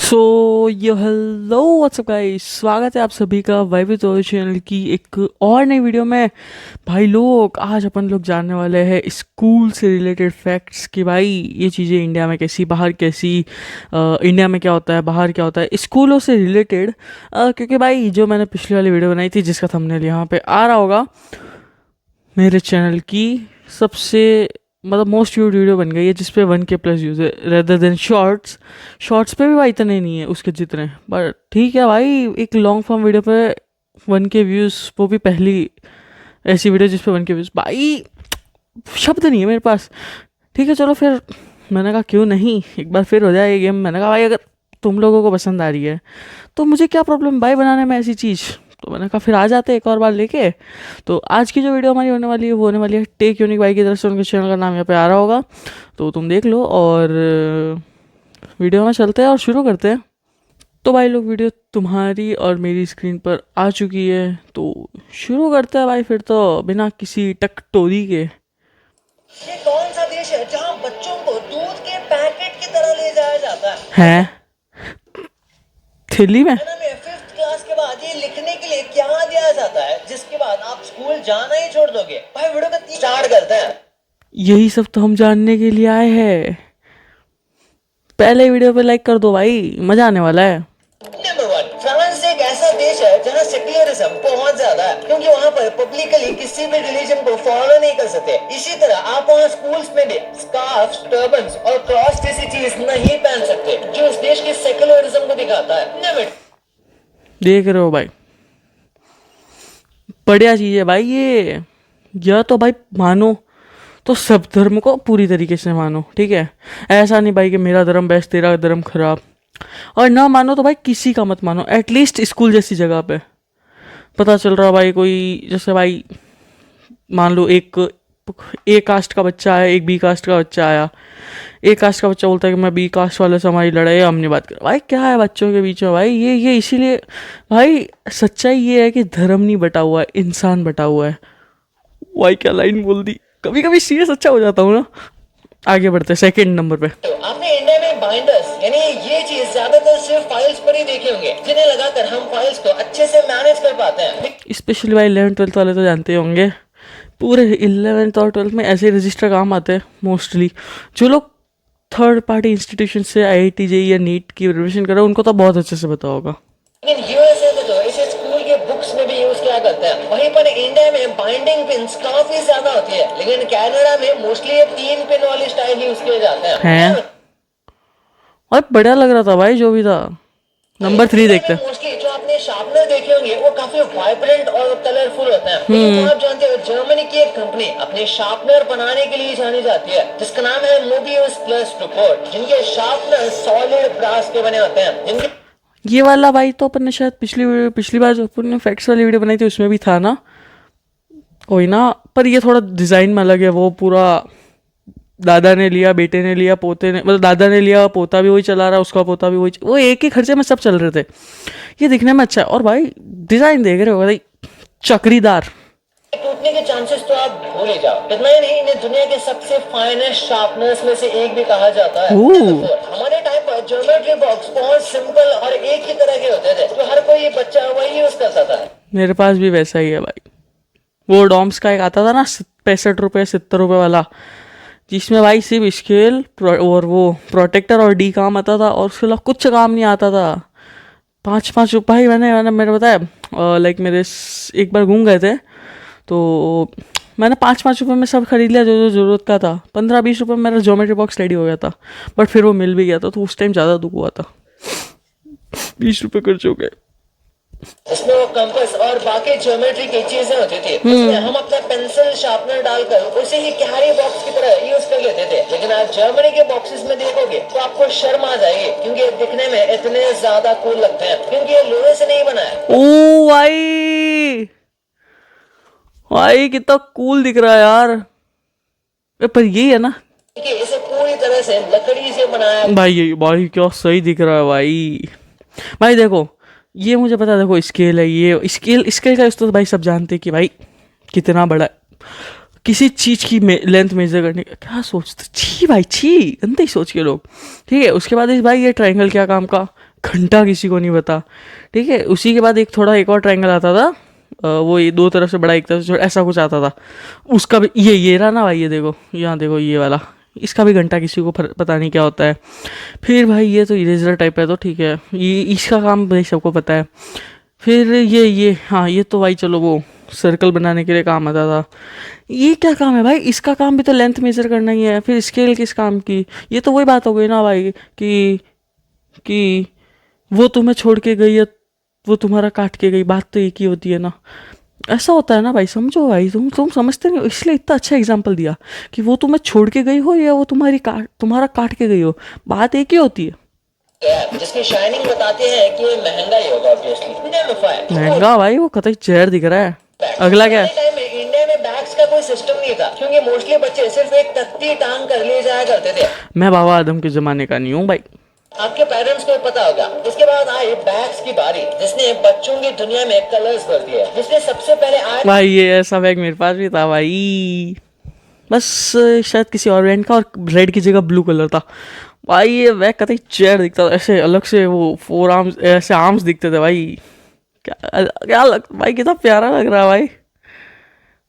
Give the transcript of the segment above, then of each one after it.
सो यो hello what's up guys, स्वागत है आप सभी का वाइवित चैनल की एक और नई वीडियो में। भाई लोग, आज अपन लोग जानने वाले हैं स्कूल से रिलेटेड फैक्ट्स कि भाई ये चीज़ें इंडिया में कैसी, बाहर कैसी, इंडिया में क्या होता है, बाहर क्या होता है, स्कूलों से रिलेटेड। क्योंकि भाई जो मैंने पिछली वाली वीडियो बनाई थी जिसका थंबनेल यहाँ पे आ रहा होगा, मेरे चैनल की सबसे मतलब मोस्ट व्यूड वीडियो बन गई है जिसपे 1K प्लस व्यूज़ है रेदर देन शॉर्ट्स। शॉर्ट्स पे भी भाई इतने नहीं है उसके जितने, बट ठीक है भाई, एक लॉन्ग फॉर्म वीडियो पे 1K व्यूज़, वो भी पहली ऐसी वीडियो जिस पे 1K व्यूज़। भाई शब्द नहीं है मेरे पास। ठीक है चलो फिर, मैंने कहा क्यों नहीं, एक बार फिर हो जाए ये गेम। मैंने कहा भाई अगर तुम लोगों को पसंद आ रही है तो मुझे क्या प्रॉब्लम भाई बनाने में ऐसी चीज़। तो मैंने कहा फिर आ जाते एक और बार लेके। तो आज की जो वीडियो हमारी होने वाली है वो होने वाली है टेक यूनिक बाई की तरफ से। उनके चैनल का नाम यहाँ पे आ रहा होगा तो तुम देख लो, और वीडियो में चलते हैं और शुरू करते हैं। तो भाई लोग, वीडियो तुम्हारी और मेरी स्क्रीन पर आ चुकी है तो शुरू करते हैं भाई फिर तो बिना किसी टकटोरी के। ये कौन सा देश है जहां बच्चों को दूध के पैकेट की तरह ले जाया जाता है? थैली में में 5th क्लास के बाद ये लिखने के लिए क्या दिया जाता है जिसके बाद आप स्कूल जाना ही छोड़ दोगे? भाई वीडियो का स्टार्ट करते हैं। यही सब तो हम जानने के लिए आए हैं। पहले वीडियो पे लाइक कर दो भाई, मजा आने वाला है। नंबर 1, फ्रांस एक ऐसा देश है जहां सेक्युलरिज्म बहुत ज्यादा है, क्योंकि वहां पर पब्लिकली किसी भी रिलीजन को फॉलो नहीं कर सकते। इसी तरह आप वहां स्कूल्स में भी स्कार्फ, टर्बन्स और क्रॉस जैसी चीज नहीं पहन सकते, जो उस देश के सेक्युलरिज्म को दिखाता है। नंबर देख रहे हो भाई, बढ़िया चीज़ है भाई ये। या तो भाई मानो तो सब धर्म को पूरी तरीके से मानो, ठीक है। ऐसा नहीं भाई कि मेरा धर्म बेस्ट तेरा धर्म खराब। और ना मानो तो भाई किसी का मत मानो, एटलीस्ट स्कूल जैसी जगह पे। पता चल रहा भाई कोई, जैसे भाई मान लो एक ए कास्ट का बच्चा है, एक बी कास्ट का बच्चा आया। ए कास्ट का बच्चा बोलता है कि मैं बी कास्ट वाले से हमारी लड़ाई, हम नहीं बात कर। भाई क्या है बच्चों के बीच में भाई, ये इसीलिए भाई सच्चाई ये है कि धर्म नहीं बटा हुआ है, इंसान बटा हुआ है। भाई क्या लाइन बोल दी, कभी कभी सीरियस अच्छा हो जाता हूँ ना। आगे बढ़ते सेकंड नंबर पे। आपने इंडिया में बाइंडर्स यानी ये चीज ज्यादातर सिर्फ फाइल्स पर ही देखे होंगे, जिन्हें लगाकर हम फाइल्स को अच्छे से मैनेज कर पाते हैं। स्पेशली भाई 11th-12th वाले तो जानते ही होंगे, पूरे 11th और 12th में ऐसे रजिस्टर काम आते हैं मोस्टली। जो लोग थर्ड पार्टी इंस्टीट्यूशन से IIT JEE या नीट की प्रिपरेशन कर रहे हैं उनको तो बहुत अच्छे से पता होगा। लेकिन यूएसए में तो इसे स्कूल के बुक्स में भी यूज किया करते हैं। वहीं पर इंडिया में बाइंडिंग पिन्स काफी ज्यादा होती है, लेकिन कनाडा में मोस्टली ये 3 पिन वाली स्टाइल यूज किए जाते हैं। और बढ़िया लग रहा था भाई जो भी था। नंबर 3 देखते हैं। मोस्टली जो आपने शार्पनर देखे होंगे वो काफी वाइब्रेंट और कलरफुल होते हैं। लेकिन तो आप जानते हो जर्मनी की एक कंपनी अपने शार्पनर बनाने के लिए जानी जाती है, जिसका नाम है मोबियस प्लस टूपोर्ट, जिनके शार्पनर सॉलिड ब्रास के बने होते हैं। जिनके ये वाला भाई तो अपन ने शायद पिछली बार जो अपन ने फैक्ट्स वाली वीडियो बनाई थी उसमें भी था ना, कोई ना। पर ये थोड़ा डिज़ाइन में अलग है। वो पूरा दादा ने लिया, बेटे ने लिया, पोते ने, मतलब दादा ने लिया, पोता भी वही चला रहा, उसका पोता भी वही, वो एक ही खर्चे में सब चल रहे थे। ये दिखने में अच्छा है। और भाई डिज़ाइन देख रहे हो भाई, चक्रीदार। टूटने के चांसेस तो आप भूल ही जाओ। इतना ही नहीं, इन्हें दुनिया के सबसे फाइनेस्ट शार्पनर्स में से एक भी कहा जाता है। हमारे टाइम पर ज्योमेट्री बॉक्स बहुत सिंपल और एक ही तरह के होते थे, जो हर कोई बच्चा वही यूज करता था। मेरे पास भी वैसा ही है भाई। वो डॉम्स का एक आता था ना 65 रुपये 70 रुपये वाला, जिसमें भाई सिर्फ स्केल और वो प्रोटेक्टर और डी काम आता था, और उसके अलावा कुछ काम नहीं आता था। 5-5 रुपये मैंने मेरे बताया, लाइक मेरे एक बार घूम गए थे तो मैंने 5-5 रुपये में सब खरीद लिया जो जो ज़रूरत का था। 15-20 रुपये में मेरा ज्योमेट्री बॉक्स रेडी हो गया था, बट फिर वो मिल भी गया था तो उस टाइम ज़्यादा दुख हुआ था। 20 रुपये खर्च हो गए। इसमें वो कंपास और बाकी ज्योमेट्री की चीजें होती थी। उसमें हम अपना पेंसिल शार्पनर डालकर उसे ही कैरी बॉक्स की तरह यूज कर लेते थे। लेकिन आप जर्मनी के बॉक्सेस में देखोगे तो आपको शर्म आ जाएगी, क्योंकि ये दिखने में इतने ज्यादा कूल लगते हैं, क्योंकि ये लोहे से नहीं बना है। ओ भाई कितना कूल दिख रहा है यार। पर यही है ना कि इसे पूरी तरह से लकड़ी से बनाया। भाई क्या सही दिख रहा है भाई। भाई देखो, ये मुझे पता है, देखो स्केल है, ये स्केल का इस्तेमाल भाई सब जानते हैं कि भाई कितना बड़ा है। किसी चीज़ की लेंथ मेजर करने का क्या सोचते, छी भाई छी, गंदे ही सोच के लोग। ठीक है, उसके बाद इस भाई ये ट्रायंगल क्या काम का, घंटा किसी को नहीं पता। ठीक है, उसी के बाद एक थोड़ा एक और ट्रायंगल आता था, वो ये दो तरफ से बड़ा एक तरफ से छोटा, ऐसा कुछ आता था। उसका भी ये रहा ना भाई, ये देखो यहाँ देखो ये वाला, इसका भी घंटा किसी को पता नहीं क्या होता है। फिर भाई ये तो इरेजर टाइप है तो ठीक है, ये इसका काम भाई सबको पता है। फिर ये हाँ, ये तो भाई चलो वो सर्कल बनाने के लिए काम आता था। ये क्या काम है भाई, इसका काम भी तो लेंथ मेजर करना ही है। फिर स्केल किस काम की, ये तो वही बात हो गई ना भाई कि वो तुम्हें छोड़ के गई है, वो तुम्हारा काट के गई, बात तो एक ही होती है ना। ऐसा होता है ना भाई, समझो भाई, तुम समझते नहीं हो, इसलिए इतना अच्छा एग्जाम्पल दिया कि वो तुम्हें छोड़ के गई हो या वो तुम्हारा काट के गई हो, बात एक ही होती है। जिसकी शाइनिंग बताते हैं कि ये महंगा ही होगा ऑब्वियसली। महंगा भाई, वो कतई जहर दिख रहा है। अगला क्या है? टाइम में इंडिया में बैग्स का कोई सिस्टम नहीं था, क्योंकि मोस्टली बच्चे सिर्फ एक तख्ती टांग कर ले जाया करते थे। मैं बाबा आदम के जमाने का नहीं हूँ भाई। आपके पेरेंट्स को पता होगा। इसके बाद आई बैग्स की बारी, जिसने बच्चों की दुनिया में कलर्स भर दिए। जिसने सबसे पहले आया भाई ये ऐसा बैग मेरे पास भी था भाई, बस शायद किसी और ब्रांड का, और रेड की जगह ब्लू कलर था भाई। ये बैग कतई चेयर दिखता था, ऐसे अलग से वो 4 आर्म्स, ऐसे आर्म्स दिखते थे भाई। क्या लग भाई, कितना प्यारा लग रहा है भाई।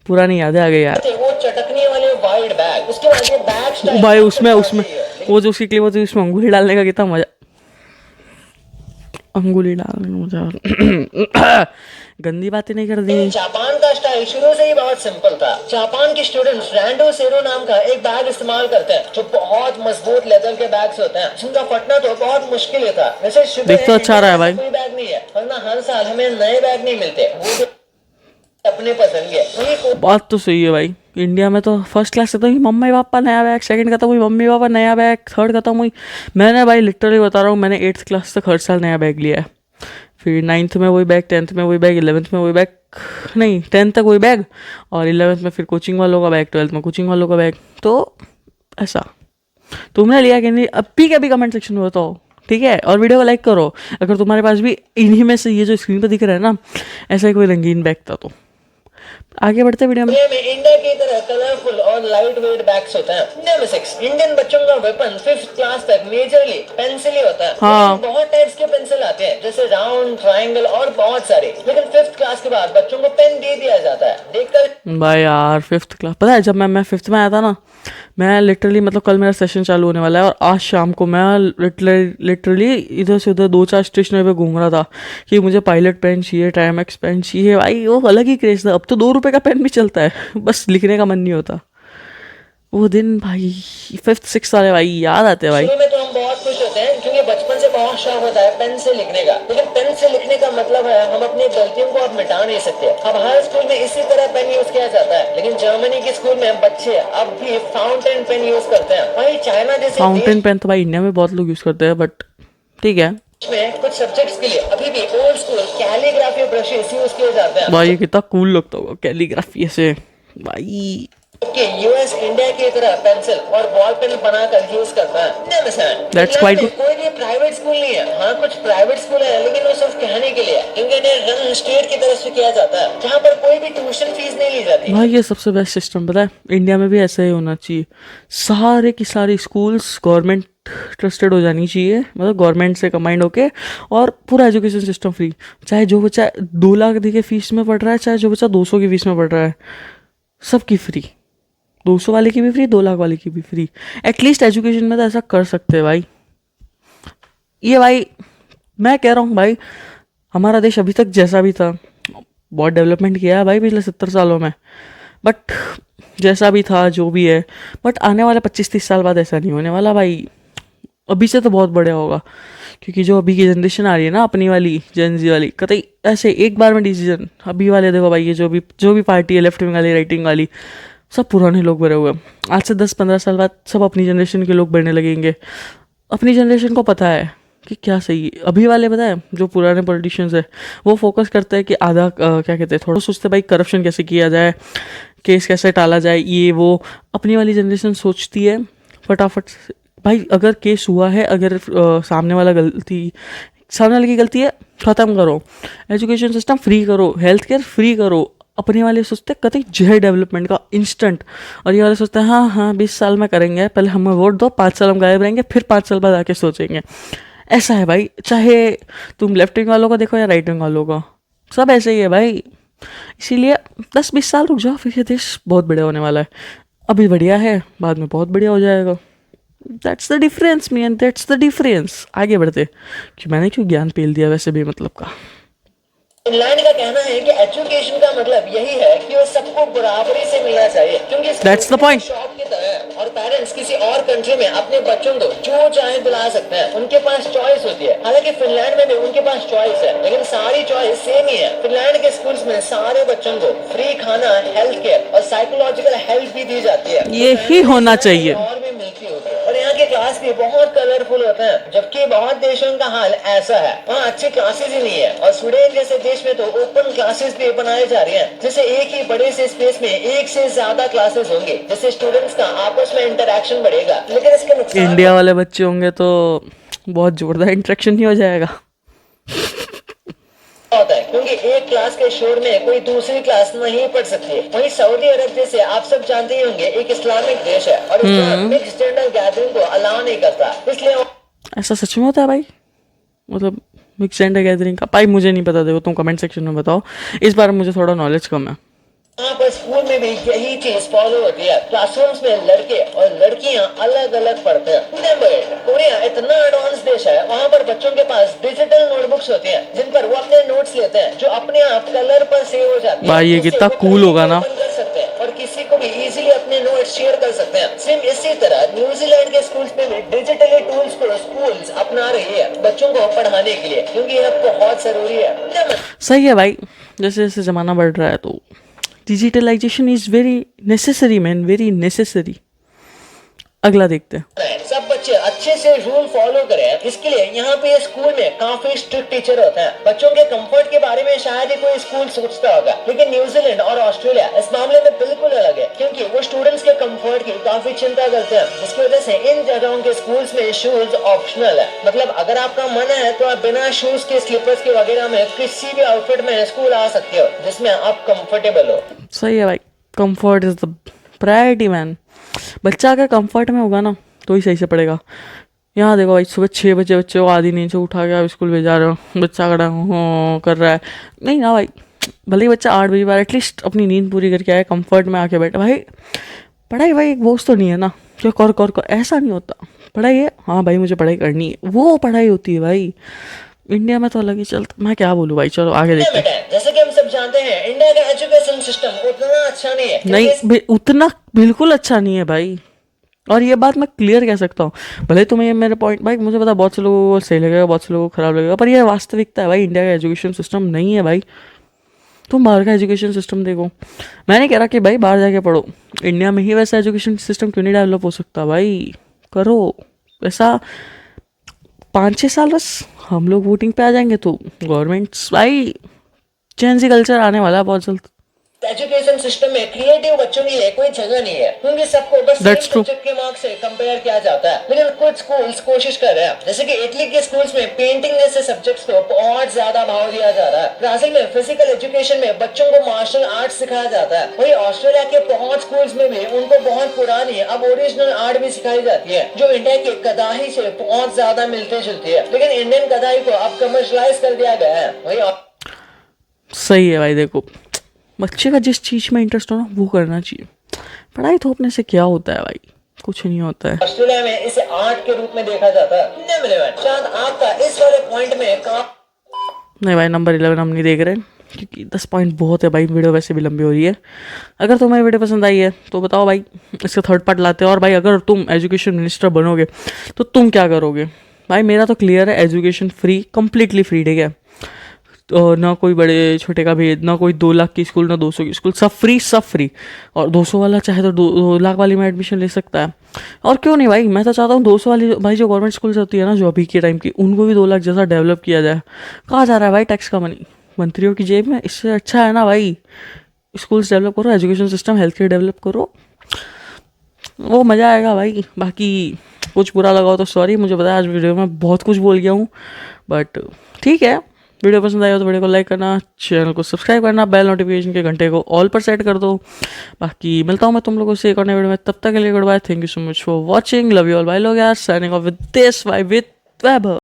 पुरानी यादें आ गई यार थे वो चटकने वाले वाइड बैग। उसके बाद ये बैग भाई। उसमें वो जो उसकी क्लिप होती है, उसमें अंगूठी डालने का कितना मजा, अंगुली डालने का मजा। गंदी बातें नहीं कर दी। जापान का स्टाइल शुरू से ही बहुत सिंपल था। जापान के स्टूडेंट्स रैंडो सेरो नाम का एक बैग इस्तेमाल करते हैं, जो बहुत मजबूत लेदर के बैग्स होते हैं, जिनका फटना तो बहुत मुश्किल है था। वैसे देख तो अच्छा रहा है भाई। कोई बैग नहीं है, वरना हर साल हमें नए बैग नहीं मिलते, वो भी अपने पसंद के। बात तो सही है भाई। इंडिया में तो फर्स्ट क्लास खत्म हुई, मम्मी पापा नया बैग, सेकंड खत्म हुई, मम्मी पापा नया बैग, थर्ड खत्म हुई। मैंने भाई लिटरली बता रहा हूँ, मैंने 8th क्लास तक हर साल नया बैग लिया है। फिर 9th में वही बैग, 10th में वही बैग, 11th में वही बैग, नहीं 10th तक वही बैग, और 11th में फिर कोचिंग वालों का बैग, 12th में कोचिंग वालों का बैग। तो ऐसा तुमने लिया कि नहीं, अभी के अभी कमेंट सेक्शन में बताओ, ठीक है। और वीडियो को लाइक करो अगर तुम्हारे पास भी इन्हीं में से ये जो स्क्रीन पर दिख रहा है ना, ऐसा ही कोई रंगीन बैग था। तो आगे बढ़ते वीडियो में। इंडिया की तरह कलरफुल और लाइट वेट बैग्स होते हैं। नंबर 6, इंडियन बच्चों का वेपन 5th क्लास तक मेजरली पेंसिल ही होता है। हाँ। बहुत टाइप्स के पेंसिल आते हैं, जैसे राउंड, ट्रायंगल और बहुत सारे। लेकिन 5th क्लास के बाद बच्चों को पेन दे दिया जाता है। देखकर भाई यार 5th क्लास, पता है जब मैं 5th में आया था ना, मैं लिटरली मतलब कल मेरा सेशन चालू होने वाला है, और आज शाम को मैं लिटरली इधर से उधर 2-4 स्टेशनरी पे घूम रहा था कि मुझे पायलट पेन चाहिए, टाइमैक्स पेन चाहिए। भाई वो अलग ही क्रेज था। अब तो 2 रुपए का पेन भी चलता है, बस लिखने का मन नहीं होता। वो दिन भाई 5th 6th वाले भाई याद आते हैं भाई। शुरू में तो हम बहुत खुश होते हैं, क्योंकि बचपन से बहुत शौक होता है पेन से लिखने का। लेकिन पेन से लिखने का मतलब है हम अपनी गलतियों को अब मिटा नहीं सकते। अब हर स्कूल में इसी तरह पेन यूज किया जाता है, लेकिन जर्मनी के स्कूल में बच्चे अब भी फाउंटेन पेन यूज करते हैं। वही चाइना जैसे फाउंटेन पेन तो भाई इंडिया में बहुत लोग यूज़ करते हैं, बट ठीक है में कुछ सब्जेक्ट्स के लिए अभी भी old school calligraphy brushes use किए जाते हैं। भाई ये कितना कूल लगता होगा कैलीग्राफी ऐसे भाई। कि यूएस इंडिया की तरह पेंसिल और बॉल पेन बनाकर यूज करता है। That's quite good. कोई भी प्राइवेट स्कूल नहीं है। हाँ कुछ प्राइवेट स्कूल है, लेकिन वो सिर्फ कहने के लिए, क्योंकि इन्हें स्टेट की तरफ से किया जाता है, जहाँ पर कोई भी ट्यूशन फीस नहीं ली जाती। भाई ये सबसे बेस्ट सिस्टम पता है, इंडिया में भी ऐसा ही होना चाहिए। सारे की सारी स्कूल्स गवर्नमेंट ट्रस्टेड हो जानी चाहिए, मतलब गवर्नमेंट से कंबाइंड होके, और पूरा एजुकेशन सिस्टम फ्री। चाहे जो बच्चा 2 लाख दे के फीस में पढ़ रहा है, चाहे जो बच्चा 200 की फीस में पढ़ रहा है, सबकी फ्री। 200 वाले की भी फ्री, 2 लाख वाले की भी फ्री। एटलीस्ट एजुकेशन में तो ऐसा कर सकते हैं भाई। ये भाई मैं कह रहा हूँ भाई, हमारा देश अभी तक जैसा भी था, बहुत डेवलपमेंट किया है भाई पिछले 70 सालों में, बट जैसा भी था जो भी है, बट आने वाले 25-30 साल बाद ऐसा नहीं होने वाला भाई। अभी से तो बहुत बढ़िया होगा, क्योंकि जो अभी की जनरेशन आ रही है ना, अपनी वाली जेनजी वाली, कतई ऐसे एक बार में डिसीजन। अभी वाले देखो भाई, ये जो भी पार्टी है, लेफ्ट विंग वाली, राइट विंग वाली, सब पुराने लोग भरे हुए हैं। आज से 10-15 साल बाद सब अपनी जनरेशन के लोग बढ़ने लगेंगे। अपनी जनरेशन को पता है कि क्या सही है। अभी वाले पता है जो पुराने पॉलिटिशियंस है, वो फोकस करते हैं कि आधा क्या कहते हैं, थोड़ा सोचते हैं भाई करप्शन कैसे किया जाए, केस कैसे टाला जाए, ये वो। अपनी वाली जनरेशन सोचती है फटाफट से, भाई अगर केस हुआ है, अगर सामने वाले की गलती है, ख़त्म करो। एजुकेशन सिस्टम फ्री करो, हेल्थ केयर फ्री करो। अपने वाले सोचते हैं कतई जहर डेवलपमेंट का इंस्टेंट, और ये वाले सोचते हैं हाँ 20 साल में करेंगे, पहले हमें वोट दो, 5 साल हम गायब रहेंगे, फिर 5 साल बाद आके सोचेंगे। ऐसा है भाई, चाहे तुम लेफ्ट विंग वालों को देखो या राइट विंग वालों को, सब ऐसे ही है भाई। इसीलिए 10-20 साल रुक जाओ, फिर ये देश बहुत बढ़िया होने वाला है। अभी बढ़िया है, बाद में बहुत बढ़िया हो जाएगा। That's the difference man, that's the difference. आगे बढ़ते, कि मैंने क्यों ज्ञान पेल दिया वैसे भी मतलब का। फिनलैंड का कहना है कि एजुकेशन का मतलब यही है कि वो सबको बराबरी से मिलना चाहिए, क्योंकि That's the point. शॉप की तरह है और पेरेंट्स किसी और कंट्री में अपने बच्चों को जो चाहे दिला सकते हैं, उनके पास चॉइस होती है। हालांकि फिनलैंड में भी उनके पास चॉइस है, लेकिन सारी चॉइस सेम ही है। फिनलैंड के स्कूल्स में सारे बच्चों को फ्री खाना, हेल्थ केयर और साइकोलॉजिकल हेल्प भी दी जाती है। ये ही होना चाहिए। और भी मिलती होगी और यहाँ के क्लास भी बहुत कलरफुल होते हैं, जबकि बहुत देशों का हाल ऐसा है, वहाँ अच्छी क्लासेस ही नहीं है। और स्वीडन जैसे देश में तो ओपन क्लासेस भी बनाए जा रही हैं, जैसे एक ही बड़े से स्पेस में एक से ज्यादा क्लासेस होंगे, जिससे स्टूडेंट्स का आपस में इंटरेक्शन बढ़ेगा। लेकिन इसके नुकसान इंडिया वाले बच्चे होंगे तो बहुत जोरदार इंटरेक्शन ही हो जाएगा। होता है, क्योंकि एक क्लास के शोर में कोई दूसरी क्लास नहीं पढ़ सकती है। वहीं सऊदी अरब जैसे आप सब जानते ही होंगे एक इस्लामिक देश है और मिक्स जेंडर गैदरिंग को अलाउ नहीं करता, इसलिए ऐसा सच में होता है भाई? मतलब मिक्स जेंडर गैदरिंग का भाई मुझे नहीं पता, देखो तुम कमेंट सेक्शन में बताओ, इस बार मुझे थोड़ा नॉलेज कम है। यहाँ पर स्कूल में भी यही चीज फॉलो होती है। क्लासरूम्स में लड़के और लड़कियाँ अलग अलग पढ़ते हैं। कोरिया इतना एडवांस देश है, वहाँ पर बच्चों के पास डिजिटल नोटबुक्स होती हैं, जिन पर वो अपने नोट्स लेते हैं, जो अपने आप कलर पर सेव हो जाती है। भाई ये कितना कूल होगा ना। कर सकते हैं और किसी को भी इजीली अपने नोट्स शेयर कर सकते हैं। सेम इसी तरह न्यूजीलैंड के स्कूल्स में भी डिजिटली टूल्स को स्कूल्स अपना रही है बच्चों को पढ़ाने के लिए, क्योंकि यह बहुत जरूरी है। सही है भाई, जैसे जैसे ज़माना बढ़ रहा है तो digitalization is very necessary man, very necessary. अगला देखते हैं। सब बच्चे अच्छे से रूल फॉलो करें, इसके लिए यहाँ पे स्कूल में काफी स्ट्रिक्ट टीचर होते हैं। बच्चों के कंफर्ट के बारे में शायद ही कोई स्कूल सोचता होगा, लेकिन न्यूजीलैंड और ऑस्ट्रेलिया इस मामले में बिल्कुल अलग है, क्योंकि वो स्टूडेंट्स के कंफर्ट की काफी चिंता करते हैं। जिसकी वजह से इन जगहों के स्कूल्स में शूज ऑप्शनल है। मतलब अगर आपका मन है तो आप बिना शूज के, स्लीपर्स के वगैरह में किसी भी आउटफिट में स्कूल आ सकते हो, जिसमें आप कंफर्टेबल हो। सही है भाई, comfort is the priority man. बच्चा अगर कंफर्ट में होगा ना तो ही सही से पढ़ेगा। यहाँ देखो भाई, सुबह 6 बजे बच्चे को आधी नींद से उठा के आप स्कूल भेजा रहे हो, बच्चा खड़ा हो कर रहा है। नहीं ना भाई, भले ही बच्चा 8 बजे बाद एटलीस्ट अपनी नींद पूरी करके आए, कंफर्ट में आके बैठे। भाई पढ़ाई भाई एक बोझ तो नहीं है ना, जो कर ऐसा नहीं होता। पढ़ाई है, हाँ भाई मुझे पढ़ाई करनी है, वो पढ़ाई होती है भाई। इंडिया में तो अलग ही चलता। मैं क्या बोलूँ भाई, चलो आगे देखते हैं। जैसे कि हम सब जानते हैं, इंडिया का एजुकेशन सिस्टम उतना अच्छा नहीं है। नहीं उतना बिल्कुल अच्छा नहीं है भाई, और ये बात मैं क्लियर कह सकता हूँ। भले तुम्हें ये मेरे पॉइंट भाई मुझे पता बहुत से लोगों को सही लगेगा, बहुत से लोगों को खराब लगेगा, पर ये वास्तविकता है भाई। इंडिया का एजुकेशन सिस्टम नहीं है भाई। तुम बाहर का एजुकेशन सिस्टम देखो। मैं नहीं कह रहा कि भाई बाहर जाके पढ़ो, इंडिया में ही वैसा एजुकेशन सिस्टम क्यों नहीं डेवलप हो सकता भाई? करो वैसा। 5-6 साल बस हम लोग वोटिंग पे आ जाएंगे तो गवर्नमेंट्स भाई, चेंज कल्चर आने वाला है बहुत जल्द। एजुकेशन सिस्टम में क्रिएटिव बच्चों के लिए कोई जगह नहीं है, क्योंकि सबको बस सब्जेक्ट के मार्क्स से कंपेयर किया जाता है। लेकिन कुछ स्कूल्स कोशिश कर रहे हैं, जैसे कि इटली के स्कूल्स में पेंटिंग जैसे सब्जेक्ट्स को बहुत ज्यादा भाव दिया जा रहा है। ब्राजील में फिजिकल एजुकेशन में बच्चों को मार्शल आर्ट सिखाया जाता है। वहीं ऑस्ट्रेलिया के बहुत स्कूल्स में भी उनको बहुत पुरानी अब ओरिजिनल आर्ट भी सिखाई जाती है, जो इंडिया के कदाही से बहुत ज्यादा मिलती जुलती है। लेकिन इंडियन कदाही को अब कमर्शलाइज कर दिया गया है। वही सही है भाई, देखो बच्चे का जिस चीज़ में इंटरेस्ट हो ना वो करना चाहिए। पढ़ाई थोपने से क्या होता है भाई, कुछ नहीं होता है। ऑस्ट्रेलिया में इसे आर्ट के रूप में देखा जाता है। शायद आपका इस वाले पॉइंट में नहीं भाई, नंबर 11 हम नहीं देख रहे, क्योंकि 10 पॉइंट बहुत है भाई। वीडियो वैसे भी लंबी हो रही है। अगर तुम्हें वीडियो पसंद आई है तो बताओ भाई, इसका 3rd पार्ट लाते हैं। और भाई अगर तुम एजुकेशन मिनिस्टर बनोगे तो तुम क्या करोगे? भाई मेरा तो क्लियर है, एजुकेशन फ्री, कम्प्लीटली फ्री, ठीक है। तो ना कोई बड़े छोटे का भेद, ना कोई 2 लाख की स्कूल, ना 200 की स्कूल, सब फ्री, सब फ्री। और 200 वाला चाहे तो 2 लाख वाली में एडमिशन ले सकता है। और क्यों नहीं भाई, मैं तो चाहता हूँ 200 वाली भाई जो गवर्नमेंट स्कूल्स होती है ना, जो अभी के टाइम की, उनको भी 2 लाख जैसा डेवलप किया जाए। कहाँ जा रहा है भाई टैक्स का मनी? मंत्रियों की जेब में। इससे अच्छा है ना भाई, स्कूल्स डेवलप करो, education system, health care develop करो, वो मज़ा आएगा भाई। बाकी कुछ बुरा लगा हो तो सॉरी, मुझे पता है आज वीडियो में बहुत कुछ बोल गया हूँ, बट ठीक है। वीडियो पसंद आया हो तो वीडियो को लाइक करना, चैनल को सब्सक्राइब करना, बेल नोटिफिकेशन के घंटे को ऑल पर सेट कर दो। बाकी मिलता हूँ मैं तुम लोगों से एक और नए वीडियो में, तब तक के लिए good bye, thank you so much for watching, love you all, bye लोग यार, signing off with this bye with Vaibhav.